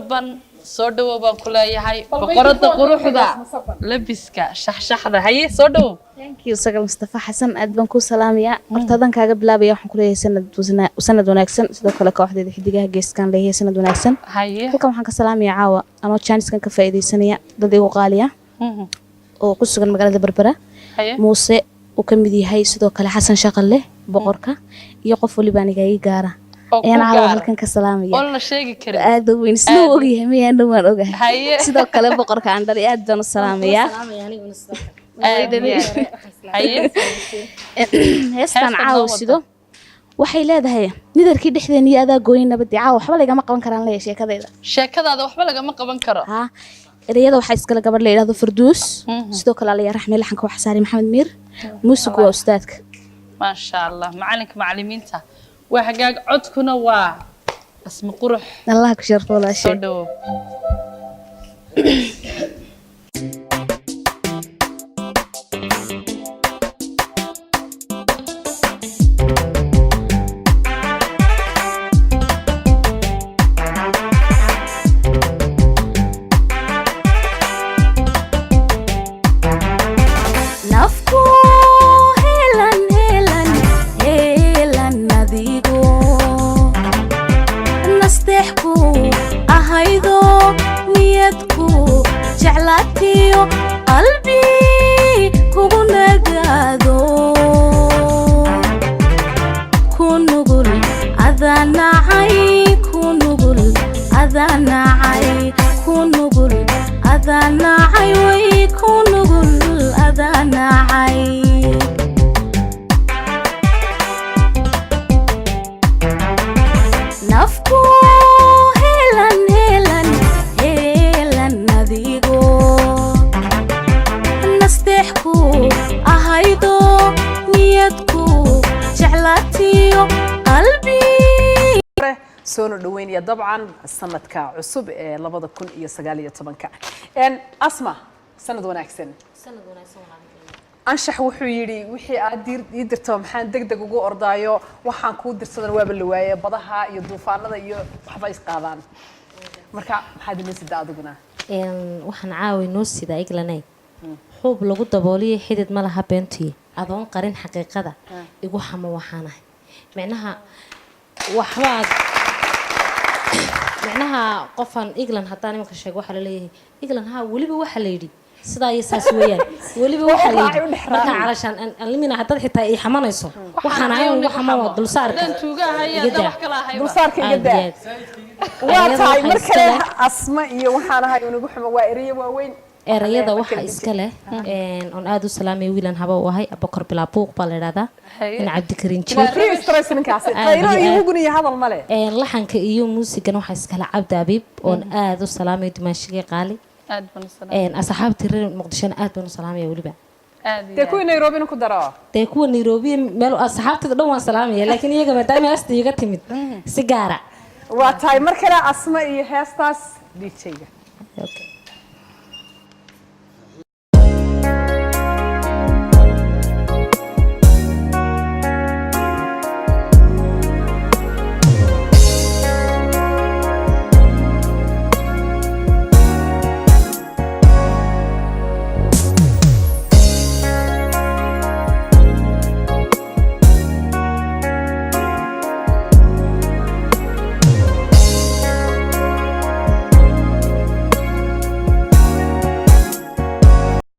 مصبا صدو بقول يا هاي بقرة قروحدا لبسك شحشحدا هاي صدو Thank you Sagal Mustafa Xasan aad baan ku salaamayaa hortadan kaaga bilaabaya waxaan ku leeyahay sanad wanaagsan sidoo kale kooxdeeda xidigaha geeskan leeyahay sanad wanaagsan haye halkan waxaan ka salaamayaa caawa anoo chance-kan ka faa'iideysanaya dad igu qaaliya oo ku sugan magaalada Berbera Muuse uu ka mid yahay sidoo kale Xasan Shaqale boqorka iyo qof waliba aniga ay gaara ayaan caawa halkan ka salaamaya oo la sheegi karin aad weyn isla ogyahay miyaan dhawaan ogahay sidoo kale boqorka aan dhali aad baan u salaamayaa heestan caawa sido waxay leedahay nidarkii dhexdeena iyo adaa gooyin nabadii caawa waxba laga ma qaban karaan leeyahay sheekadaada waxba laga ma qaban karo ha erayada waxa iskala gabar leeyahay Farduus sidoo kale la raxmay laxanka wax saari Maxamed Miir muusigu waa ustaadka ma sha Allah macalinka macallimiinta waa hagaag codkuna waa asma qurux Allah ku sharfo la shay سونو دوينيا طبعا سنتك عصب لبضة كن يسجالية طبعا إن أسمع سند وناكسن أنشح وحيري وحي أدير يدير توم حان دق وجو أرضايو وحان كود درسنا الواب اللواية بضها يضيفان هذا يحفظ قاضان مركع هذا الناس الدادقنا إن وحن عاوي نوسي دا إجلاني حب لقط دبولي حدد ملها بنتي أظن قرين حقيقة ده يجو حما وحانه معناها وحواد معناها قفن إجلان هتاني مكشج وحلا ليه إجلان ها ولي بوحلا يدي صدا يساس ويان ولي بوحلا يدي مركا علشان أن لمنا حتى حتى إيه حمانا يصو وحنا عيون وحما دلسار دلسار كجدا واتاي مركا أسماء وحنا هاي ونجوح موائرية وين erayada waxa iska leh on aad u salaamay wiilan haba u ahay abakar bilaabuuq baa la yiraahdaa in Cabdi Karim jiray stress ninkaas qayro iyo guniya hadal male laxanka iyo muusigan waxa iska leh Cabdi Habib on aad u salaamay dimaashiga qaali aad baan u salaamay asxaabtii reer Muqdisho aad baan u salaamay waliba kuwa Nairobi ku daro kuwa Nairobi meel asxaabtada dhan waan salaamay laakiin iyaga maadaama aasta iga timid si gaara waa tahay markale asma iyo heestaas DJ-ga okay